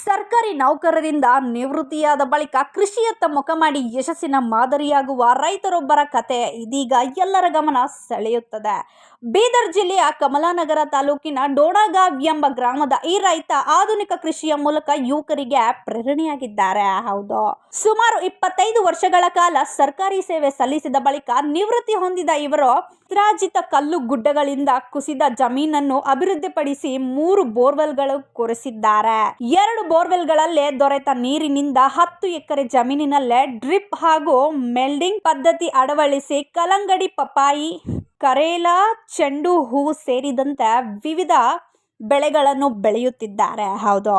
ಸರ್ಕಾರಿ ನೌಕರರಿಂದ ನಿವೃತ್ತಿಯಾದ ಬಳಿಕ ಕೃಷಿಯತ್ತ ಮುಖ ಮಾಡಿ ಯಶಸ್ಸಿನ ಮಾದರಿಯಾಗುವ ರೈತರೊಬ್ಬರ ಕತೆ ಇದೀಗ ಎಲ್ಲರ ಗಮನ ಸೆಳೆಯುತ್ತದೆ. ಬೀದರ್ ಜಿಲ್ಲೆಯ ಕಮಲಾನಗರ ತಾಲೂಕಿನ ಡೋಣಗಾವ್ ಎಂಬ ಗ್ರಾಮದ ಈ ರೈತ ಆಧುನಿಕ ಕೃಷಿಯ ಮೂಲಕ ಯುವಕರಿಗೆ ಪ್ರೇರಣೆಯಾಗಿದ್ದಾರೆ. ಹೌದು, ಸುಮಾರು 25 ವರ್ಷಗಳ ಕಾಲ ಸರ್ಕಾರಿ ಸೇವೆ ಸಲ್ಲಿಸಿದ ಬಳಿಕ ನಿವೃತ್ತಿ ಹೊಂದಿದ ಇವರು ಚಿತ್ರಾಜಿತ ಕಲ್ಲು ಗುಡ್ಡಗಳಿಂದ ಕುಸಿದ ಜಮೀನನ್ನು ಅಭಿವೃದ್ಧಿಪಡಿಸಿ 3 ಬೋರ್ವೆಲ್ಗಳು ಕೊರೆಸಿದ್ದಾರೆ. 2 ಬೋರ್ವೆಲ್ಗಳಲ್ಲೇ ದೊರೆತ ನೀರಿನಿಂದ 10 ಎಕರೆ ಜಮೀನಿನಲ್ಲೇ ಡ್ರಿಪ್ ಹಾಗೂ ಮೆಲ್ಡಿಂಗ್ ಪದ್ಧತಿ ಅಳವಡಿಸಿ ಕಲ್ಲಂಗಡಿ, ಪಪಾಯಿ, ಕರೇಲಾ, ಚೆಂಡು ಹೂ ಸೇರಿದಂತೆ ವಿವಿಧ ಬೆಳೆಗಳನ್ನು ಬೆಳೆಯುತ್ತಿದ್ದಾರೆ. ಹೌದು,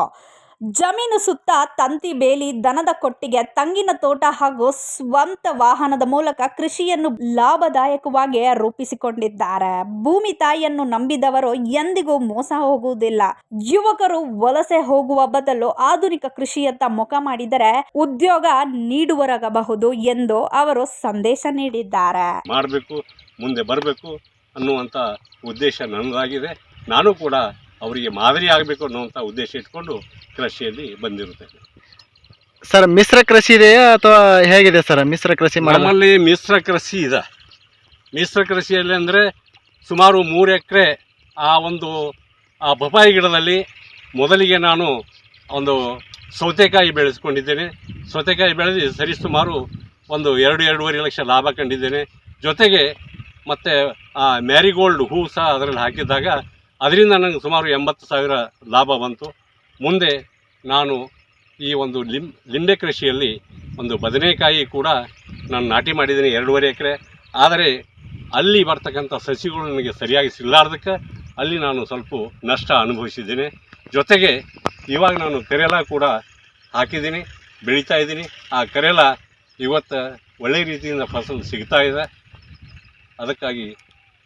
ಜಮೀನು ಸುತ್ತ ತಂತಿ ಬೇಲಿ, ದನದ ಕೊಟ್ಟಿಗೆ, ತಂಗಿನ ತೋಟ ಹಾಗೂ ಸ್ವಂತ ವಾಹನದ ಮೂಲಕ ಕೃಷಿಯನ್ನು ಲಾಭದಾಯಕವಾಗಿ ರೂಪಿಸಿಕೊಂಡಿದ್ದಾರೆ. ಭೂಮಿ ತಾಯಿಯನ್ನು ನಂಬಿದವರು ಎಂದಿಗೂ ಮೋಸ ಹೋಗುವುದಿಲ್ಲ. ಯುವಕರು ವಲಸೆ ಹೋಗುವ ಬದಲು ಆಧುನಿಕ ಕೃಷಿಯತ್ತ ಮುಖ ಮಾಡಿದರೆ ಉದ್ಯೋಗ ನೀಡುವರಾಗಬಹುದು ಎಂದು ಅವರು ಸಂದೇಶ ನೀಡಿದ್ದಾರೆ. ಮಾಡಬೇಕು, ಮುಂದೆ ಬರಬೇಕು ಅನ್ನುವಂಥ ಉದ್ದೇಶ ನನ್ನದಾಗಿದೆ. ನಾನು ಕೂಡ ಅವರಿಗೆ ಮಾದರಿ ಆಗಬೇಕು ಅನ್ನುವಂಥ ಉದ್ದೇಶ ಇಟ್ಕೊಂಡು ಕೃಷಿಯಲ್ಲಿ ಬಂದಿರುತ್ತೇನೆ. ಸರ್, ಮಿಶ್ರ ಕೃಷಿ ಇದೆಯಾ ಅಥವಾ ಹೇಗಿದೆ ಸರ್? ಮಿಶ್ರ ಕೃಷಿ ನಮ್ಮಲ್ಲಿ ಮಿಶ್ರ ಕೃಷಿ ಇದೆ. ಮಿಶ್ರ ಕೃಷಿಯಲ್ಲಿ ಅಂದರೆ ಸುಮಾರು 3 ಎಕರೆ ಆ ಪಪಾಯಿ ಗಿಡದಲ್ಲಿ ಮೊದಲಿಗೆ ನಾನು ಒಂದು ಸೌತೆಕಾಯಿ ಬೆಳೆಸ್ಕೊಂಡಿದ್ದೇನೆ. ಸೌತೆಕಾಯಿ ಬೆಳೆದು ಸರಿಸುಮಾರು 2-2.5 ಲಕ್ಷ ಲಾಭ ಕಂಡಿದ್ದೇನೆ. ಜೊತೆಗೆ ಮತ್ತು ಮ್ಯಾರಿಗೋಲ್ಡ್ ಹೂ ಸಹ ಅದರಲ್ಲಿ ಹಾಕಿದ್ದಾಗ ಅದರಿಂದ ನನಗೆ ಸುಮಾರು 80,000 ಲಾಭ ಬಂತು. ಮುಂದೆ ನಾನು ಈ ಲಿಂಬೆ ಕೃಷಿಯಲ್ಲಿ ಬದನೆಕಾಯಿ ಕೂಡ ನಾನು ನಾಟಿ ಮಾಡಿದ್ದೀನಿ 2.5 ಎಕರೆ. ಆದರೆ ಅಲ್ಲಿ ಬರ್ತಕ್ಕಂಥ ಸಸಿಗಳು ನನಗೆ ಸರಿಯಾಗಿ ಸಿಗಲಾರ್ದಕ್ಕೆ ಅಲ್ಲಿ ನಾನು ಸ್ವಲ್ಪ ನಷ್ಟ ಅನುಭವಿಸಿದ್ದೀನಿ. ಜೊತೆಗೆ ಇವಾಗ ನಾನು ಕರೇಲಾ ಕೂಡ ಹಾಕಿದ್ದೀನಿ, ಬೆಳೀತಾ ಇದ್ದೀನಿ. ಆ ಕರೇಲಾ ಇವತ್ತು ಒಳ್ಳೆಯ ರೀತಿಯಿಂದ ಫಸಲು ಸಿಗ್ತಾ ಇದೆ. ಅದಕ್ಕಾಗಿ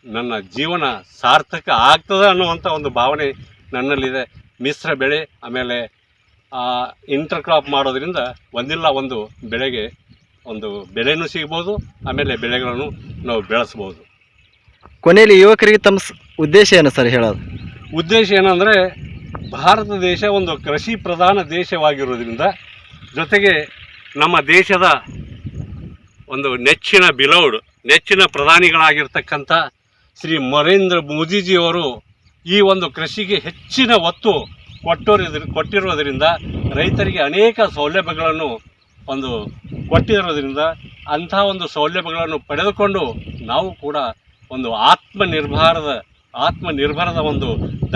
ನನ್ನ ಜೀವನ ಸಾರ್ಥಕ ಆಗ್ತದೆ ಅನ್ನುವಂಥ ಒಂದು ಭಾವನೆ ನನ್ನಲ್ಲಿದೆ. ಮಿಶ್ರ ಬೆಳೆ, ಆಮೇಲೆ ಇಂಟರ್ ಕ್ರಾಪ್ ಮಾಡೋದ್ರಿಂದ ಒಂದಿಲ್ಲ ಒಂದು ಬೆಳೆಗೆ ಬೆಳೆನೂ ಸಿಗ್ಬೋದು, ಆಮೇಲೆ ಬೆಳೆಗಳನ್ನು ನಾವು ಬೆಳೆಸ್ಬೋದು. ಕೊನೆಯಲ್ಲಿ ಯುವಕರಿಗೆ ತಮ್ಮ ಉದ್ದೇಶ ಏನು ಸರ್ ಹೇಳೋದು? ಉದ್ದೇಶ ಏನಂದರೆ, ಭಾರತ ದೇಶ ಒಂದು ಕೃಷಿ ಪ್ರಧಾನ ದೇಶವಾಗಿರೋದ್ರಿಂದ, ಜೊತೆಗೆ ನಮ್ಮ ದೇಶದ ನೆಚ್ಚಿನ ಪ್ರಧಾನಿಗಳಾಗಿರ್ತಕ್ಕಂಥ ಶ್ರೀ ನರೇಂದ್ರ ಮೋದಿಜಿಯವರು ಈ ಕೃಷಿಗೆ ಹೆಚ್ಚಿನ ಒತ್ತು ಕೊಟ್ಟಿರೋದರಿಂದ, ರೈತರಿಗೆ ಅನೇಕ ಸೌಲಭ್ಯಗಳನ್ನು ಕೊಟ್ಟಿರೋದ್ರಿಂದ ಅಂಥ ಸೌಲಭ್ಯಗಳನ್ನು ಪಡೆದುಕೊಂಡು ನಾವು ಕೂಡ ಆತ್ಮನಿರ್ಭರದ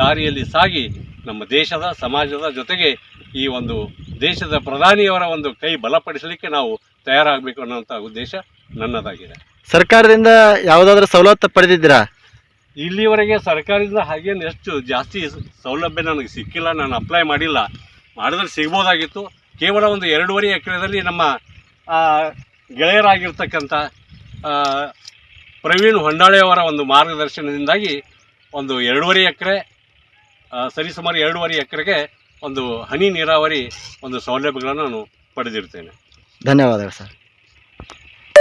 ದಾರಿಯಲ್ಲಿ ಸಾಗಿ ನಮ್ಮ ದೇಶದ ಸಮಾಜದ ಜೊತೆಗೆ ಈ ದೇಶದ ಪ್ರಧಾನಿಯವರ ಕೈ ಬಲಪಡಿಸಲಿಕ್ಕೆ ನಾವು ತಯಾರಾಗಬೇಕು ಅನ್ನೋಂಥ ಉದ್ದೇಶ ನನ್ನದಾಗಿದೆ. ಸರ್ಕಾರದಿಂದ ಯಾವುದಾದ್ರೂ ಸವಲತ್ತು ಪಡೆದಿದ್ದೀರಾ? ಇಲ್ಲಿವರೆಗೆ ಸರ್ಕಾರದಿಂದ ಹಾಗೇನು ಜಾಸ್ತಿ ಸೌಲಭ್ಯ ನನಗೆ ಸಿಕ್ಕಿಲ್ಲ. ನಾನು ಅಪ್ಲೈ ಮಾಡಿಲ್ಲ. ಮಾಡಿದ್ರೆ ಸಿಗ್ಬೋದಾಗಿತ್ತು. ಕೇವಲ 2.5 ಎಕರೆದಲ್ಲಿ ನಮ್ಮ ಗೆಳೆಯರಾಗಿರ್ತಕ್ಕಂಥ ಪ್ರವೀಣ್ ಹೊಂಡಾಳೆಯವರ ಮಾರ್ಗದರ್ಶನದಿಂದಾಗಿ 2.5 ಎಕರೆ ಸರಿಸುಮಾರು 2.5 ಎಕರೆಗೆ ಹನಿ ನೀರಾವರಿ ಸೌಲಭ್ಯಗಳನ್ನು ನಾನು ಪಡೆದಿರ್ತೇನೆ. ಧನ್ಯವಾದಗಳು ಸರ್.